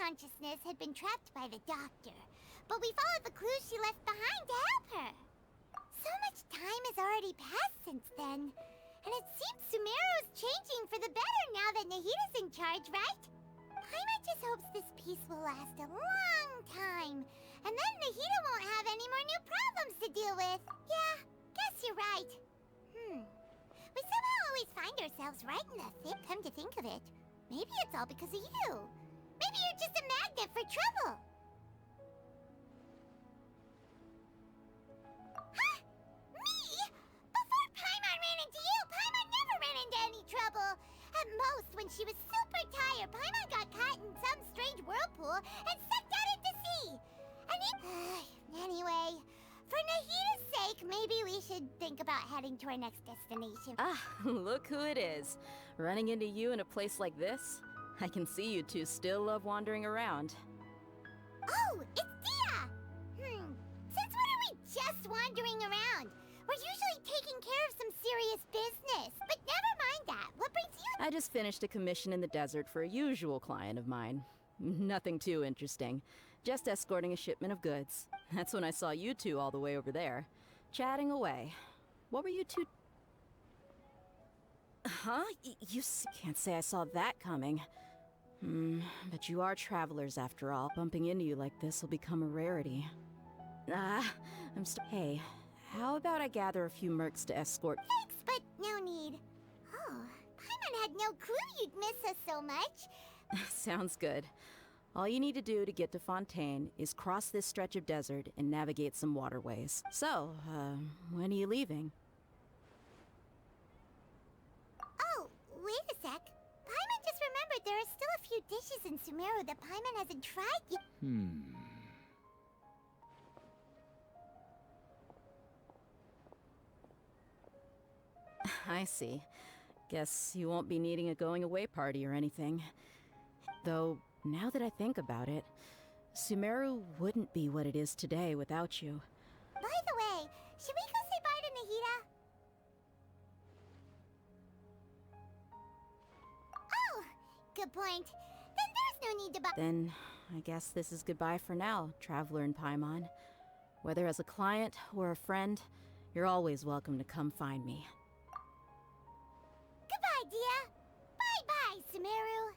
consciousness had been trapped by the doctor, but we followed the clues she left behind to help her. So much time has already passed since then, and it seems Sumeru's changing for the better now that Nahita's in charge, right? Paimon just hopes this peace will last a long time, and then Nahita won't have any more new problems to deal with. Yeah, guess you're right. We somehow always find ourselves right in the thick. Come to think of it, maybe it's all because of you. Maybe you're just a magnet for trouble. Huh? Me? Before Paimon ran into you, Paimon never ran into any trouble. At most, when she was super tired, Paimon got caught in some strange whirlpool and sucked out into sea. And anyway, for Nahita's sake, maybe we should think about heading to our next destination. Ah, look who it is. Running into you in a place like this? I can see you two still love wandering around. Oh, it's Dia! Since when are we just wandering around? We're usually taking care of some serious business. But never mind that. What brings you? I just finished a commission in the desert for a usual client of mine. Nothing too interesting. Just escorting a shipment of goods. That's when I saw you two all the way over there, chatting away. What were you two... Huh? You can't say I saw that coming. But you are travelers after all. Bumping into you like this will become a rarity. Hey, how about I gather a few mercs to escort... Thanks, but no need. Oh, Paimon had no clue you'd miss us so much. Sounds good. All you need to do to get to Fontaine is cross this stretch of desert and navigate some waterways. So, when are you leaving? Oh, wait a sec. Paimon just remembered there are still a few dishes in Sumeru that Paimon hasn't tried yet. I see. Guess you won't be needing a going-away party or anything. Though, now that I think about it, Sumeru wouldn't be what it is today without you. By the way, should we go say bye to Nahita? Oh, good point. Then there's no need to buy. Then, I guess this is goodbye for now, Traveler in Paimon. Whether as a client or a friend, you're always welcome to come find me. Goodbye, Dia. Bye-bye, Sumeru.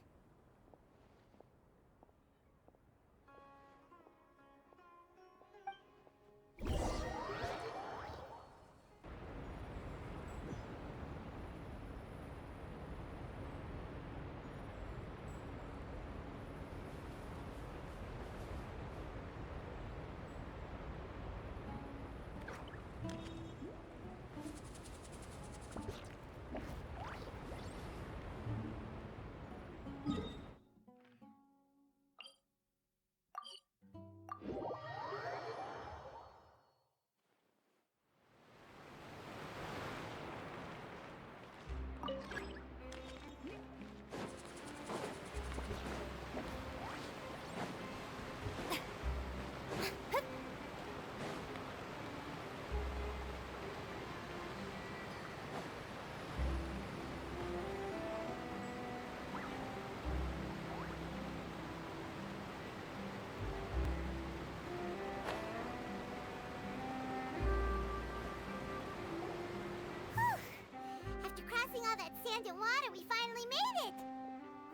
All that sand and water, we finally made it!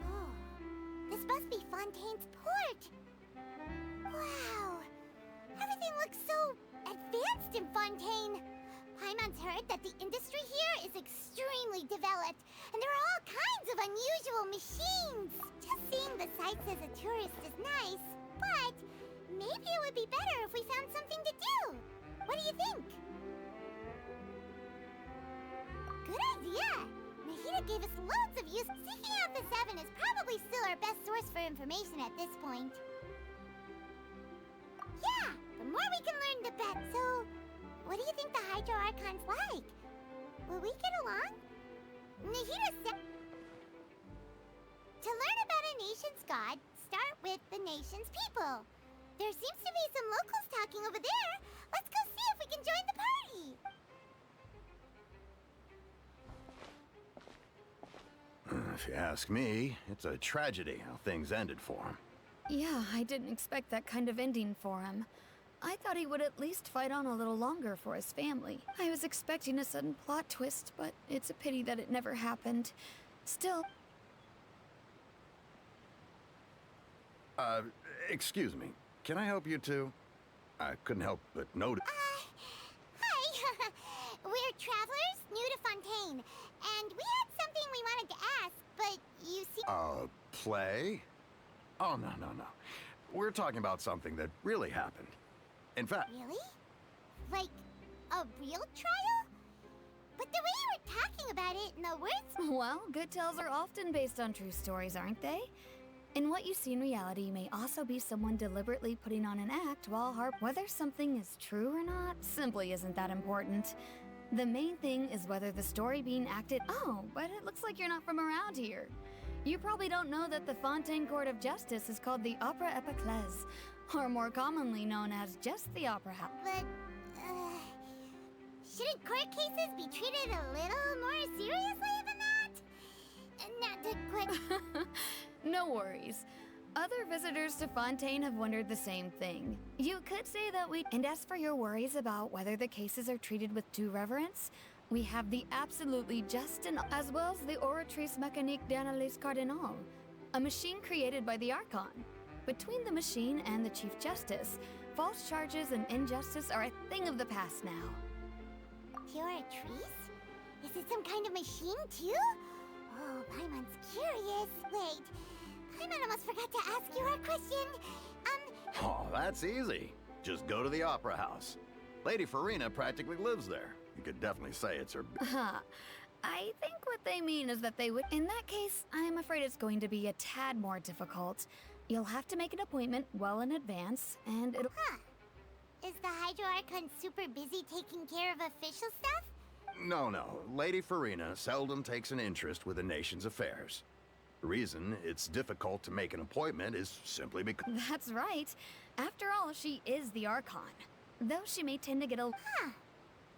Oh, this must be Fontaine's port. Wow, everything looks so advanced in Fontaine. Paimon's heard that the industry here is extremely developed, and there are all kinds of unusual machines. Just seeing the sights as a tourist is nice, but maybe it would be better if we found something to do. What do you think? Good idea! Nahita gave us loads of use. Seeking out the Seven is probably still our best source for information at this point. Yeah, the more we can learn, the better. So, what do you think the Hydro Archon's like? Will we get along? Nahita said... To learn about a nation's god, start with the nation's people. There seems to be some locals talking over there. Let's go see if we can join the party. If you ask me, it's a tragedy how things ended for him. Yeah, I didn't expect that kind of ending for him. I thought he would at least fight on a little longer for his family. I was expecting a sudden plot twist, but it's a pity that it never happened. Still... Excuse me. Can I help you two? I couldn't help but notice. Hi. We're travelers new to Fontaine, and we had something we wanted to ask, but you see... Play? Oh, no. We're talking about something that really happened. In fact... Really? Like, a real trial? But the way you were talking about it and the words... Well, good tales are often based on true stories, aren't they? And what you see in reality may also be someone deliberately putting on an act while whether something is true or not simply isn't that important. The main thing is whether the story being acted... Oh, but it looks like you're not from around here. You probably don't know that the Fontaine Court of Justice is called the Opera Epiclese, or more commonly known as just the Opera House. But, shouldn't court cases be treated a little more seriously than that? Not to quit... No worries. Other visitors to Fontaine have wondered the same thing. You could say that we... And as for your worries about whether the cases are treated with due reverence, we have the absolutely just and... as well as the Oratrice Mécanique d'Analyse Cardinal, a machine created by the Archon. Between the machine and the Chief Justice, false charges and injustice are a thing of the past now. You're a Trees? Is it some kind of machine, too? Oh, Paimon's curious. Wait, Paimon almost forgot to ask you our question. Oh, that's easy. Just go to the Opera House. Lady Farina practically lives there. You could definitely say it's her... Huh. I think what they mean is that they would... In that case, I'm afraid it's going to be a tad more difficult. You'll have to make an appointment well in advance, and it'll... Huh. Is the Hydro Archon super busy taking care of official stuff? No. Lady Farina seldom takes an interest with the nation's affairs. The reason it's difficult to make an appointment is simply because... That's right. After all, she is the Archon. Though she may tend to get a... Huh.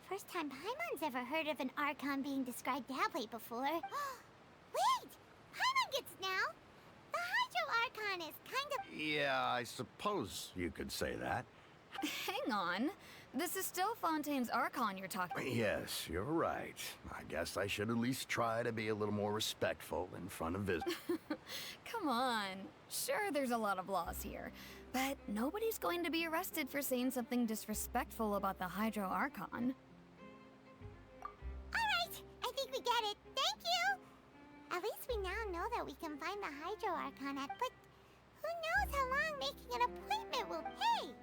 First time Paimon's ever heard of an Archon being described that way before. Wait! Paimon gets now! The Hydro Archon is kind of... Yeah, I suppose you could say that. Hang on. This is still Fontaine's Archon you're talking... Yes, you're right. I guess I should at least try to be a little more respectful in front of visitors. Come on. Sure, there's a lot of laws here, but nobody's going to be arrested for saying something disrespectful about the Hydro Archon. Alright, I think we get it. Thank you! At least we now know that we can find the Hydro Archon at... But who knows how long making an appointment will... Hey!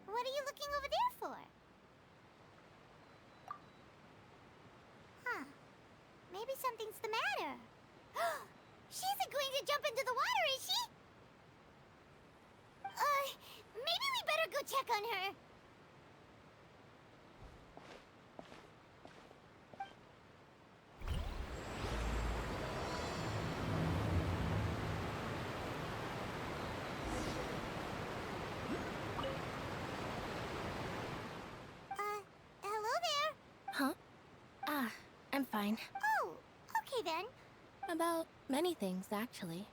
What are you looking over there for? Huh. Maybe something's the matter. She isn't going to jump into the water, is she? Maybe we better go check on her. Hello there. Huh? I'm fine. Oh, okay then. About many things, actually.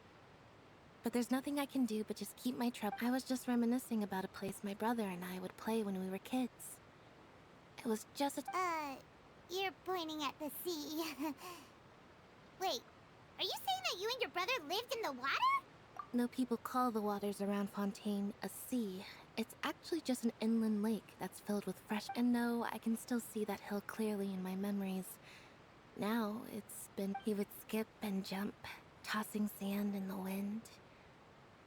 But there's nothing I can do but just keep my trouble. I was just reminiscing about a place my brother and I would play when we were kids. It was just a... You're pointing at the sea. Wait, are you saying that you and your brother lived in the water? No, people call the waters around Fontaine a sea. It's actually just an inland lake that's filled with fresh... And no, I can still see that hill clearly in my memories. Now, it's been... He would skip and jump, tossing sand in the wind.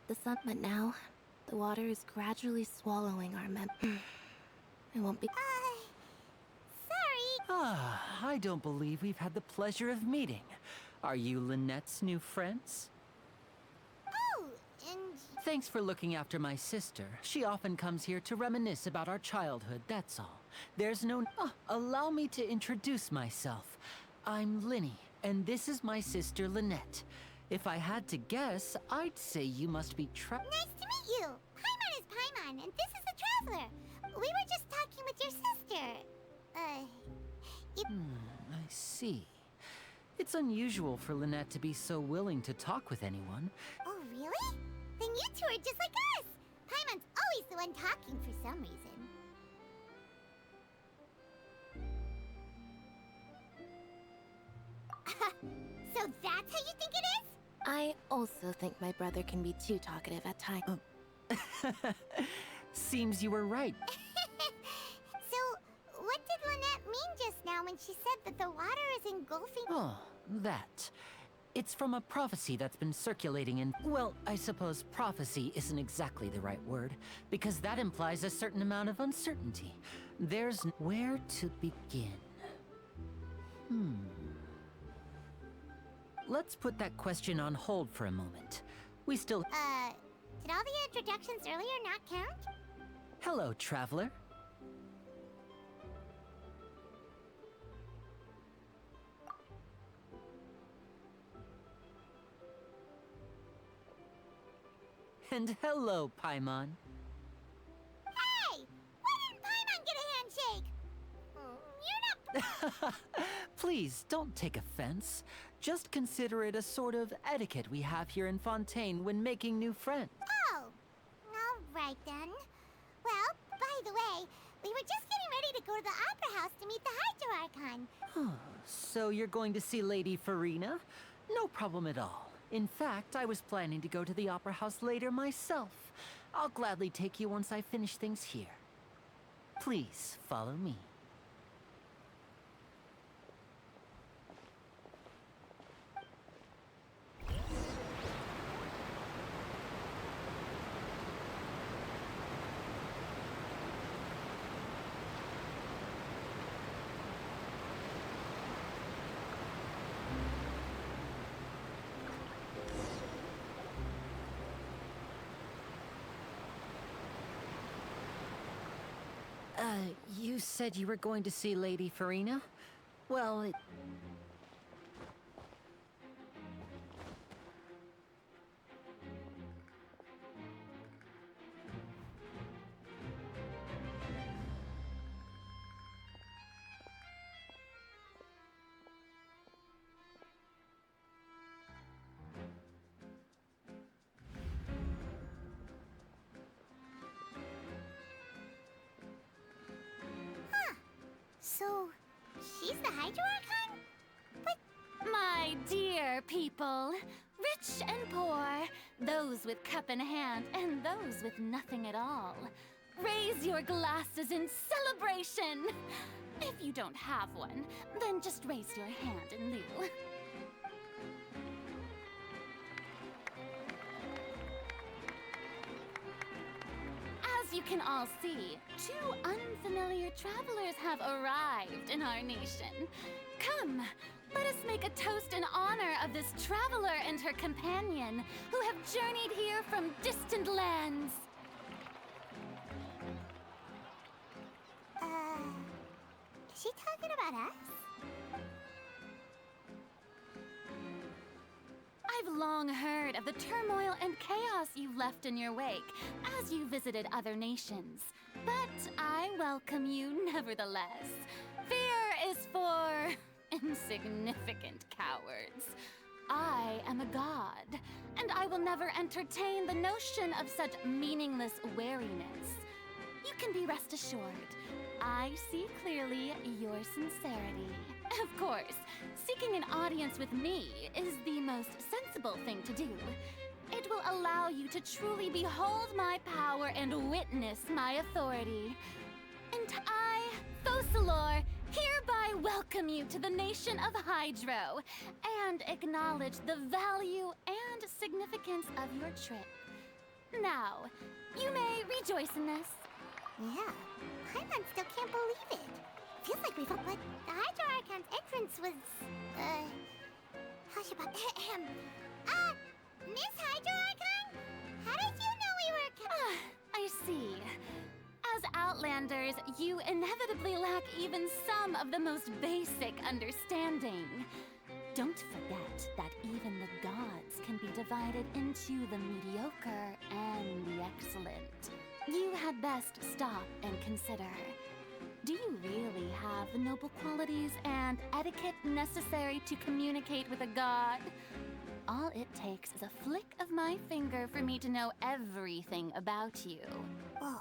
The sun... But now, the water is gradually swallowing our It won't be... Sorry. I don't believe we've had the pleasure of meeting. Are you Lynette's new friends? Oh, and... Thanks for looking after my sister. She often comes here to reminisce about our childhood, that's all. There's no... allow me to introduce myself. I'm Linny, and this is my sister Lynette. If I had to guess, I'd say you must be Nice to meet you. Paimon is Paimon, and this is the Traveler. We were just talking with your sister. I see. It's unusual for Lynette to be so willing to talk with anyone. Oh, really? Then you two awkward just like us! Paimon's always the one talking for some reason. So that's how you think it is? I also think my brother can be too talkative at times. Seems you were right. So, what did Lynette mean just now when she said that the water is engulfing? Oh, that. It's from a prophecy that's been circulating in... Well, I suppose prophecy isn't exactly the right word, because that implies a certain amount of uncertainty. There's... Where to begin? Let's put that question on hold for a moment. We still... Did all the introductions earlier not count? Hello, traveler. And hello, Paimon. Hey! Why didn't Paimon get a handshake? You're not... Please, don't take offense. Just consider it a sort of etiquette we have here in Fontaine when making new friends. Oh! Alright then. Well, by the way, we were just getting ready to go to the Opera House to meet the Hydro Archon. So you're going to see Lady Farina? No problem at all. In fact, I was planning to go to the Opera House later myself. I'll gladly take you once I finish things here. Please, follow me. You said you were going to see Lady Farina? Well, So, she's the Hydro Archon? But... My dear people, rich and poor, those with cup in hand and those with nothing at all, raise your glasses in celebration! If you don't have one, then just raise your hand in lieu. As you can all see, two unfamiliar travelers have arrived in our nation. Come, let us make a toast in honor of this traveler and her companion who have journeyed here from distant lands. Is she talking about us? I've long heard of the turmoil and chaos you left in your wake as you visited other nations. But I welcome you nevertheless. Fear is for insignificant cowards. I am a god, and I will never entertain the notion of such meaningless wariness. You can be rest assured, I see clearly your sincerity. Of course, seeking an audience with me is the most sensible thing to do. It will allow you to truly behold my power and witness my authority. And I, Focalor, hereby welcome you to the nation of Hydro and acknowledge the value and significance of your trip. Now, you may rejoice in this. Yeah, Paimon still can't believe it. Feels like we've... But the Hydro Archon's entrance was... How should I... Miss Hydro Archon? How did you know we were... I see. As Outlanders, you inevitably lack even some of the most basic understanding. Don't forget that even the gods can be divided into the mediocre and the excellent. You had best stop and consider. Do you really have the noble qualities and etiquette necessary to communicate with a god? All it takes is a flick of my finger for me to know everything about you. Whoa.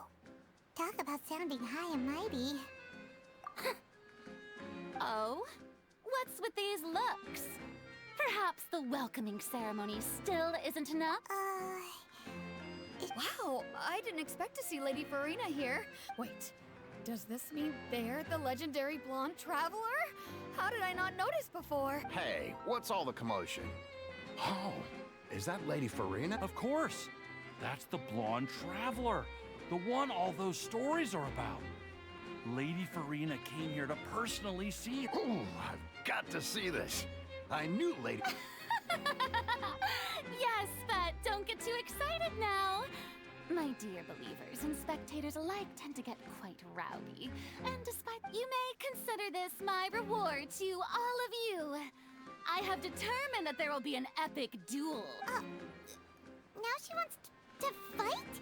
Talk about sounding high and mighty. Oh? What's with these looks? Perhaps the welcoming ceremony still isn't enough? Wow, I didn't expect to see Lady Farina here. Wait, does this mean they're the legendary blonde traveler? How did I not notice before? Hey, what's all the commotion? Oh, is that Lady Farina? Of course. That's the blonde traveler. The one all those stories are about. Lady Farina came here to personally see. Ooh, I've got to see this. I knew Lady... Yes, but don't get too excited now. My dear believers and spectators alike tend to get quite rowdy. And despite you may consider this my reward to all of you, I have determined that there will be an epic duel. Now she wants to fight?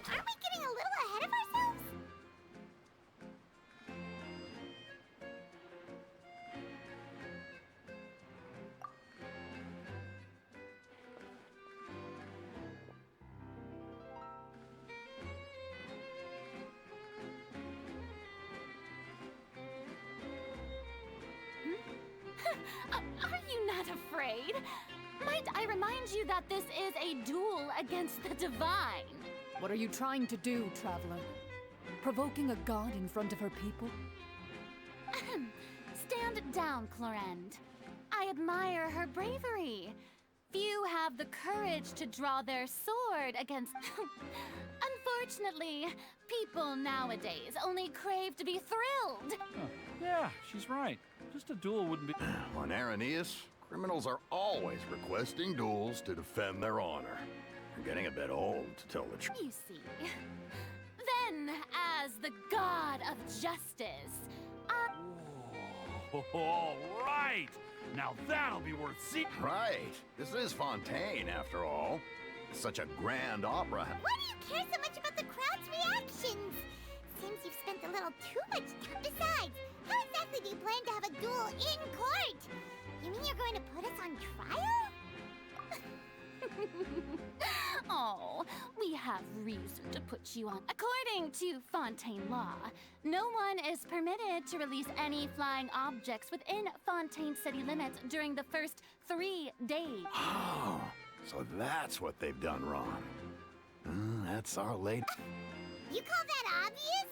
Aren't we getting a little ahead of ourselves? Are you not afraid? Might I remind you that this is a duel against the divine? What are you trying to do, traveler? Provoking a god in front of her people? Stand down, Clorend. I admire her bravery. Few have the courage to draw their sword against... Unfortunately, people nowadays only crave to be thrilled. Yeah, she's right. Just a duel wouldn't be... On Araneus, criminals are always requesting duels to defend their honor. You're getting a bit old, to tell the truth. You see. Then, as the god of justice, All right! Now that'll be worth seeing. Right. This is Fontaine, after all. Such a grand opera. Why do you care so much about the crowd's reactions? Seems you've spent a little too much time. Besides, how exactly do you plan to have a duel in court? You mean you're going to put us on trial? oh, we have reason to put you on. According to Fontaine law, no one is permitted to release any flying objects within Fontaine city limits during the first 3 days. Oh, so that's what they've done wrong. That's our lady. You call that obvious?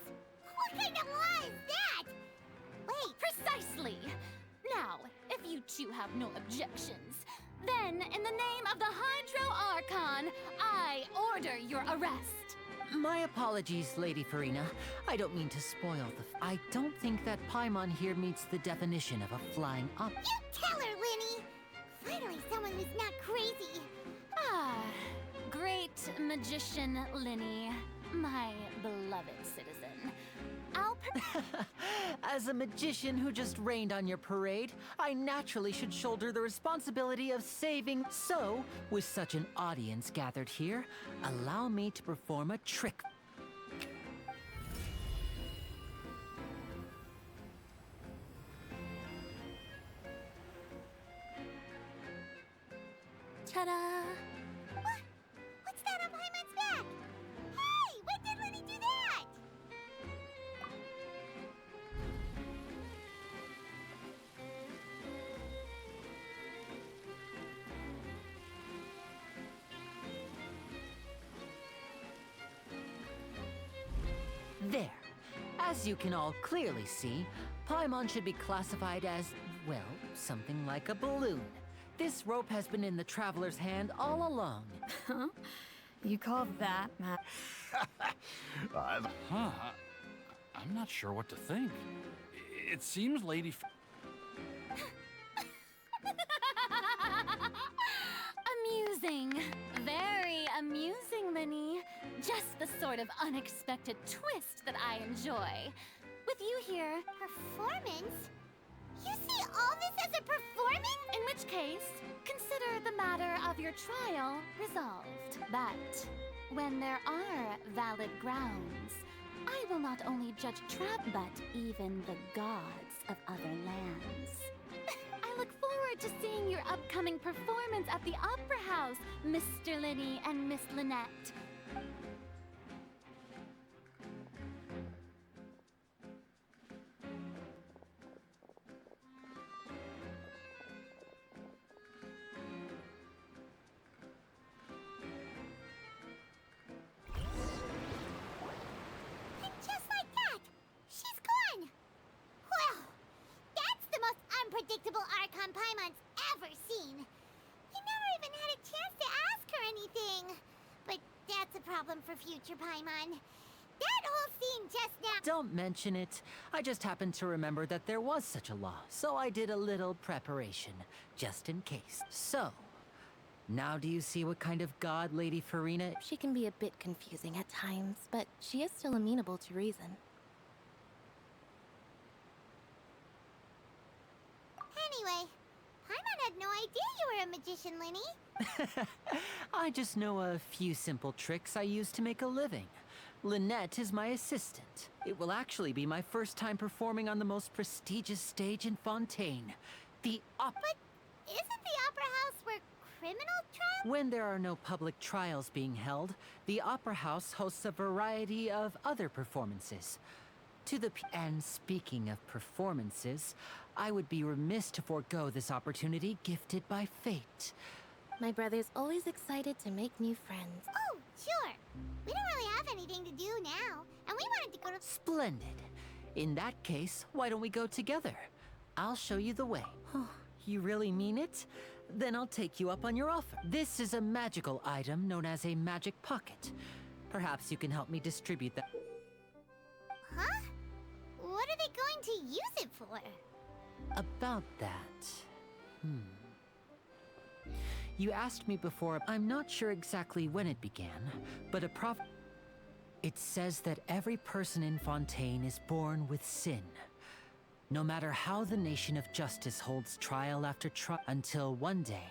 What kind of law is that? Wait, Precisely! Now, if you two have no objections, then in the name of the Hydro Archon, I order your arrest. My apologies, Lady Farina. I don't mean to spoil the... I don't think that Paimon here meets the definition of a flying object. you tell her, Linny! Finally someone who's not crazy. Ah, great magician Linny, my beloved citizen. As a magician who just rained on your parade, I naturally should shoulder the responsibility of saving. So, with such an audience gathered here, allow me to perform a trick. Ta-da! What? What's that on Paimon's back? Hey, when did Linny do that? There. As you can all clearly see, Paimon should be classified as, well, something like a balloon. This rope has been in the traveler's hand all along. Huh? You call that math? I've... Huh? I'm not sure what to think. It seems Lady... Amusing. Very amusing, Linny. Just the sort of unexpected twist that I enjoy. With you here, Performance? You see all this as a performance? in which case, consider the matter of your trial resolved. But when there are valid grounds, I will not only judge but even the gods of other lands. I look forward to seeing your upcoming performance at the Opera House, Mr. Linny and Miss Lynette. And just like that, she's gone! Well, that's the most unpredictable Archon Paimon's ever seen. You never even had a chance to ask her anything. But that's a problem for future Paimon. That whole scene just now— Don't mention it. I just happened to remember that there was such a law, so I did a little preparation, just in case. So, now do you see what kind of god Lady Farina— She can be a bit confusing at times, but she is still amenable to reason. Anyway, Paimon had no idea you were a magician, Linny. I just know a few simple tricks I use to make a living. Lynette is my assistant. It will actually be my first time performing on the most prestigious stage in Fontaine, the Opera. But isn't the Opera House where criminal trials— When there are no public trials being held, the Opera House hosts a variety of other performances. And speaking of performances, I would be remiss to forego this opportunity gifted by fate. My brother's always excited to make new friends. Oh, sure. We don't really have anything to do now, and we wanted to go to— Splendid. In that case, why don't we go together? I'll show you the way. You really mean it? Then I'll take you up on your offer. This is a magical item known as a magic pocket. Perhaps you can help me distribute that. Huh? What are they going to use it for? About that. You asked me before. I'm not sure exactly when it began, but it says that every person in Fontaine is born with sin. No matter how the nation of justice holds trial after trial, until one day,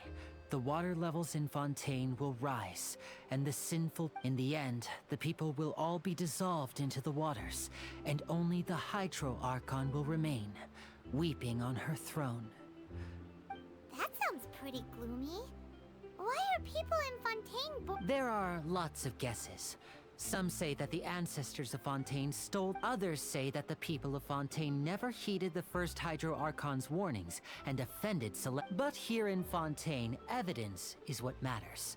the water levels in Fontaine will rise, and the sinful— In the end, the people will all be dissolved into the waters, and only the Hydro Archon will remain, weeping on her throne. That sounds pretty gloomy. Why are people in Fontaine There are lots of guesses. Some say that the ancestors of Fontaine stole. Others say that the people of Fontaine never heeded the first Hydro Archon's warnings and offended But here in Fontaine, evidence is what matters.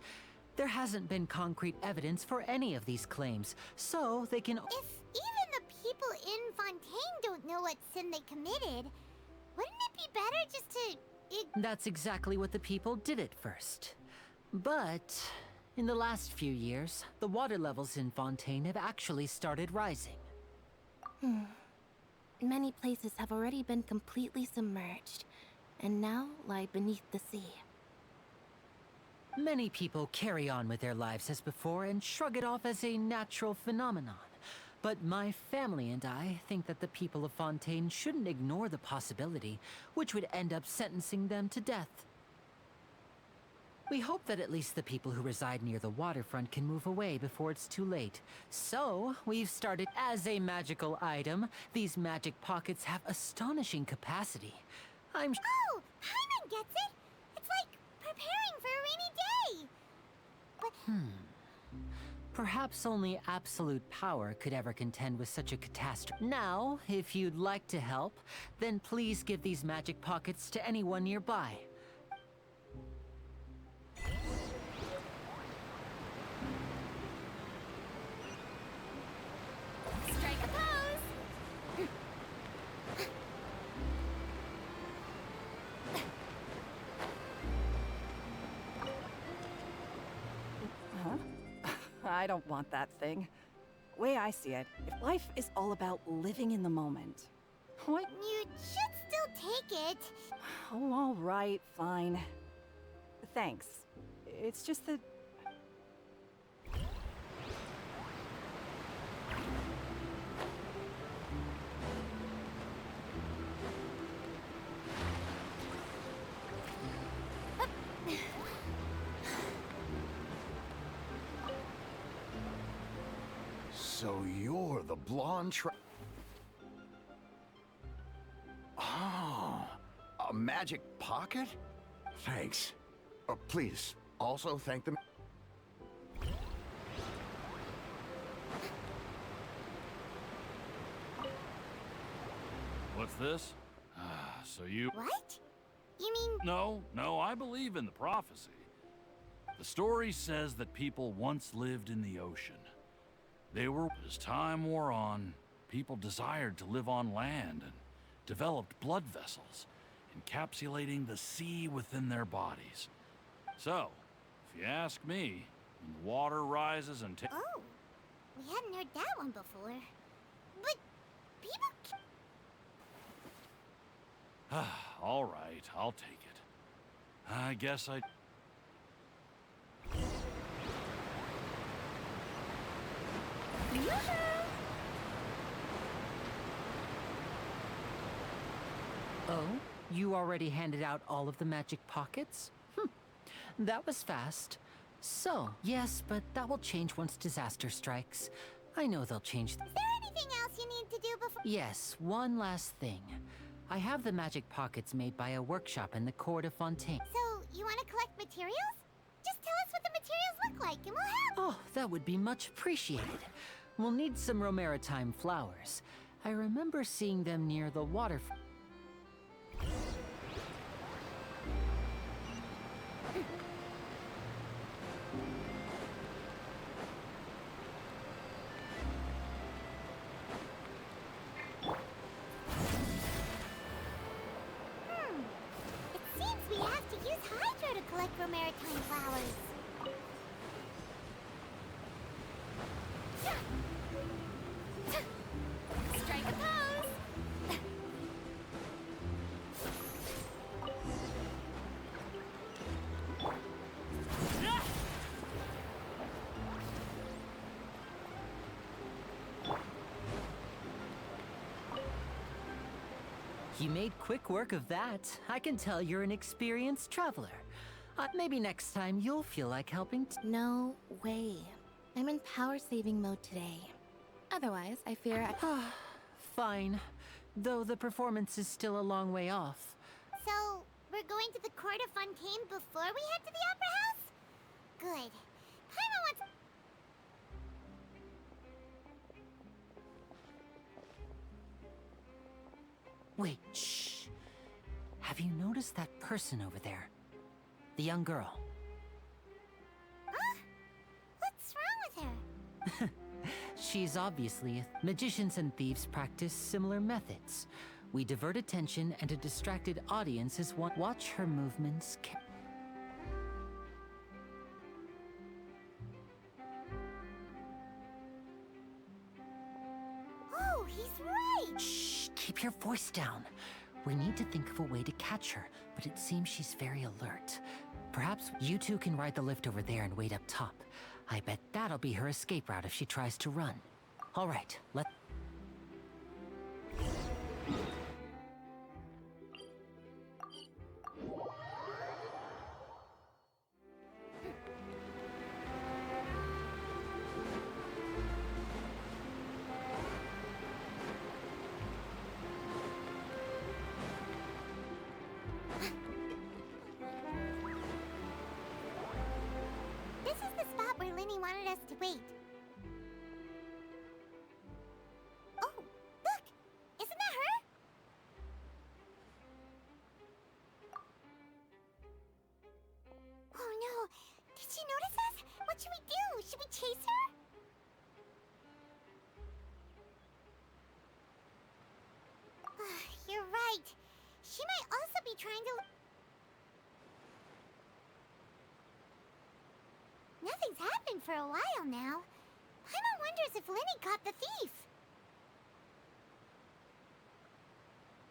There hasn't been concrete evidence for any of these claims, so they can— If even the people in Fontaine don't know what sin they committed, wouldn't it be better just to— That's exactly what the people did at first. But in the last few years, the water levels in Fontaine have actually started rising. Many places have already been completely submerged, and now lie beneath the sea. Many people carry on with their lives as before and shrug it off as a natural phenomenon. But my family and I think that the people of Fontaine shouldn't ignore the possibility, which would end up sentencing them to death. We hope that at least the people who reside near the waterfront can move away before it's too late. So, we've started as a magical item. These magic pockets have astonishing capacity. Oh, Paimon gets it! It's like preparing for a rainy day! But— Perhaps only absolute power could ever contend with such a catastrophe. Now, if you'd like to help, then please give these magic pockets to anyone nearby. Strike a pose! I don't want that thing. Way I see it, if life is all about living in the moment, what? you should still take it. Oh, all right, fine. Thanks. It's just that... So you're the blonde Oh, a magic pocket? Thanks. Please, also thank them. What's this? So you... What? You mean... No, I believe in the prophecy. The story says that people once lived in the ocean. As time wore on, people desired to live on land and developed blood vessels, encapsulating the sea within their bodies. So, if you ask me, when the water rises and Oh, we hadn't heard that one before. But people... All right, I'll take it. I guess I... Oh? You already handed out all of the magic pockets? That was fast. So, yes, but that will change once disaster strikes. I know they'll change. Is there anything else you need to do before... Yes, one last thing. I have the magic pockets made by a workshop in the court of Fontaine. So, you want to collect materials? Just tell us what the materials look like and we'll help. Oh, that would be much appreciated. We'll need some romaritime flowers. I remember seeing them near the water. It seems we have to use Hydro to collect romaritime flowers. Strike a pose! You made quick work of that. I can tell you're an experienced traveler. Maybe next time you'll feel like helping. No way. I'm in power-saving mode today. Otherwise, I fear Fine. Though the performance is still a long way off. So, we're going to the court of Fontaine before we head to the Opera House? Good. Paimon wants... Wait, shh. Have you noticed that person over there? The young girl. Huh? What's wrong with her? She's obviously magicians and thieves practice similar methods. We divert attention and a distracted audience is one. Watch her movements. Oh, he's right! Shh, keep your voice down. We need to think of a way to catch her, but it seems she's very alert. Perhaps you two can ride the lift over there and wait up top. I bet that'll be her escape route if she tries to run. All right, let... This is the spot where Linny wanted us to wait. Oh, look! Isn't that her? Oh no! Did she notice us? What should we do? Should we chase her? You're right. She might also be trying to... Nothing's happened for a while now. Paimon wonders if Linny caught the thief.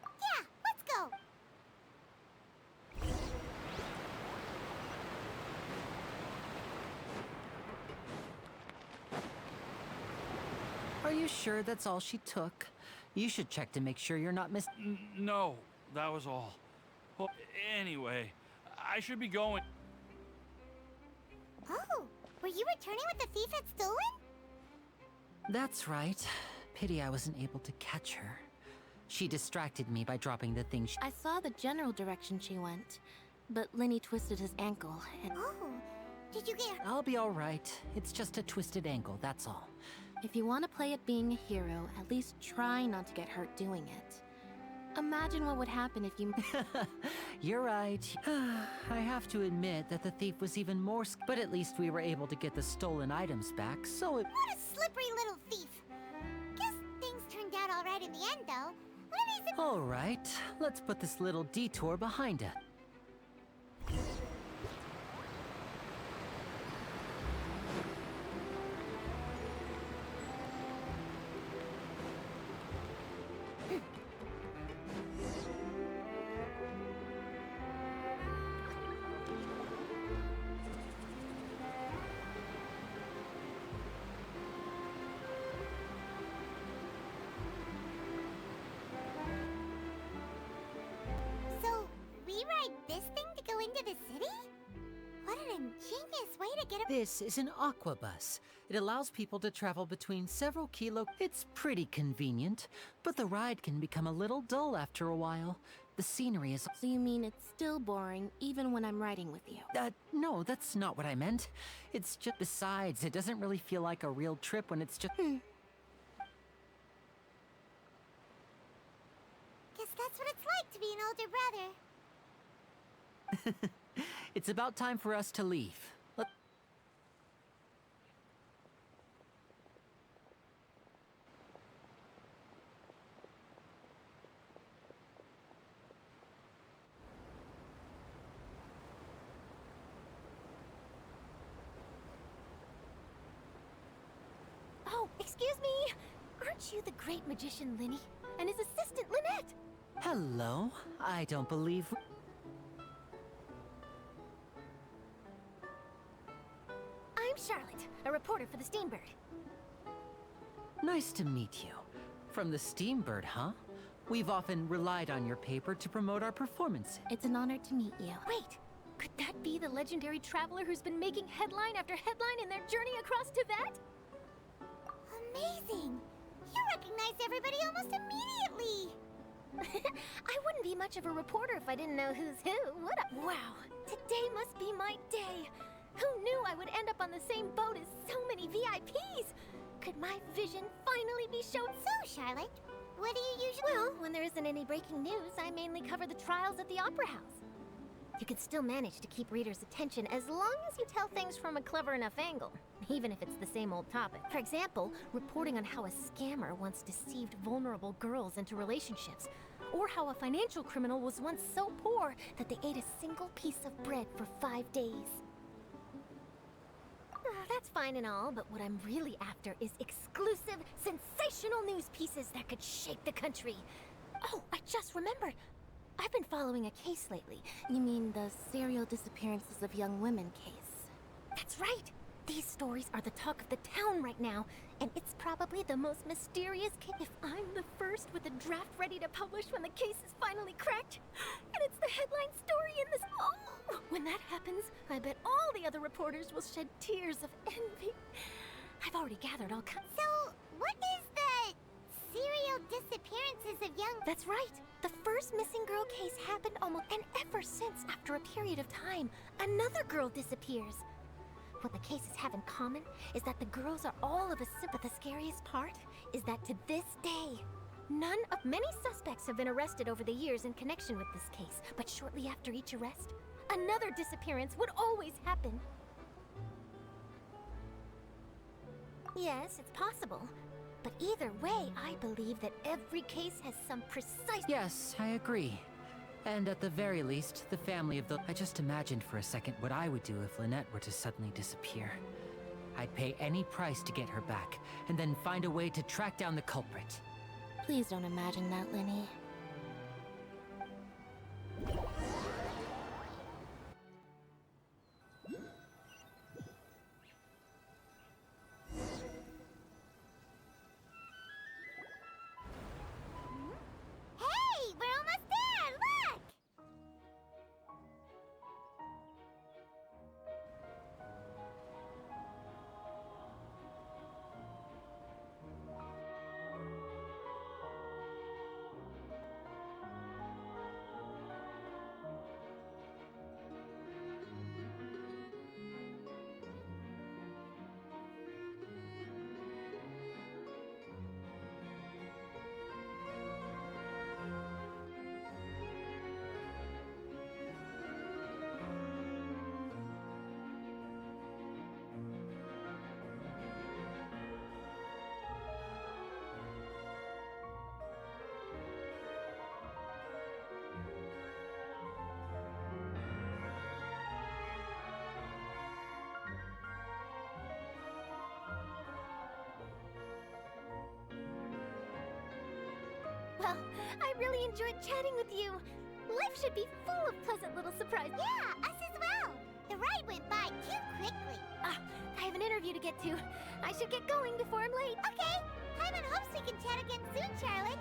Yeah, let's go. Are you sure that's all she took? You should check to make sure you're not No, that was all. Well, anyway, I should be going. Oh, were you returning what the thief had stolen? That's right. Pity I wasn't able to catch her. She distracted me by dropping the thing I saw the general direction she went, but Lenny twisted his ankle and... Oh, did you get... I'll be alright. It's just a twisted ankle, that's all. If you want to play at being a hero, at least try not to get hurt doing it. Imagine what would happen if you... You're right. I have to admit that the thief was even more but at least we were able to get the stolen items back, so it... What a slippery little thief. Guess things turned out all right in the end, though. Lenny's... Alright, let's put this little detour behind us. So, we ride this thing to go into the city? What an ingenious way to get a... This is an aqua bus. It allows people to travel between several It's pretty convenient, but the ride can become a little dull after a while. The scenery is... So you mean it's still boring, even when I'm riding with you? No, that's not what I meant. It's just... Besides, it doesn't really feel like a real trip when it's just... Guess that's what it's like to be an older brother. It's about time for us to leave. Oh, excuse me! Aren't you the great magician Linny? And his assistant Lynette? Hello? I don't believe... I'm Charlotte, a reporter for the Steambird. Nice to meet you. From the Steambird, huh? We've often relied on your paper to promote our performances. It's an honor to meet you. Wait, could that be the legendary traveler who's been making headline after headline in their journey across Tibet? Amazing! You recognize everybody almost immediately! I wouldn't be much of a reporter if I didn't know who's who, would I? Wow, today must be my day. Who knew I would end up on the same boat as so many VIPs? Could my vision finally be shown? So, Charlotte, what do you usually... Well, when there isn't any breaking news, I mainly cover the trials at the Opera House. You can still manage to keep readers' attention as long as you tell things from a clever enough angle, even if it's the same old topic. For example, reporting on how a scammer once deceived vulnerable girls into relationships, or how a financial criminal was once so poor that they ate a single piece of bread for 5 days. That's fine and all, but what I'm really after is exclusive, sensational news pieces that could shake the country. Oh, I just remembered. I've been following a case lately. You mean the serial disappearances of young women case? That's right! These stories are the talk of the town right now, and it's probably the most mysterious case. If I'm the first with a draft ready to publish when the case is finally cracked, and it's the headline story in this... Oh! When that happens, I bet all the other reporters will shed tears of envy. I've already gathered all kinds... So, what is the serial disappearances of young... That's right! The first missing girl case happened almost... And ever since, after a period of time, another girl disappears. What the cases have in common is that the girls are all of a sip. But the scariest part is that to this day, none of many suspects have been arrested over the years in connection with this case. But shortly after each arrest, another disappearance would always happen. Yes, it's possible. But either way, I believe that every case has some precise... Yes, I agree. And at the very least, the family of the... I just imagined for a second what I would do if Lynette were to suddenly disappear. I'd pay any price to get her back, and then find a way to track down the culprit. Please don't imagine that, Lenny. Hey, we're almost there! Look! Well, I really enjoyed chatting with you. Life should be full of pleasant little surprises. Yeah, us as well. The ride went by too quickly. I have an interview to get to. I should get going before I'm late. Okay. Paimon hopes we can chat again soon, Charlotte.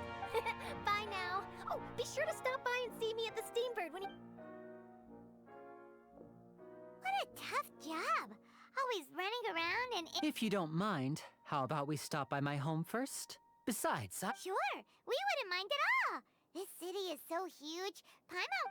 Bye now. Oh, be sure to stop by and see me at the Steambird when you... What a tough job. Always running around and... If you don't mind, how about we stop by my home first? Besides, Sure, we wouldn't mind at all. This city is so huge. Paimon...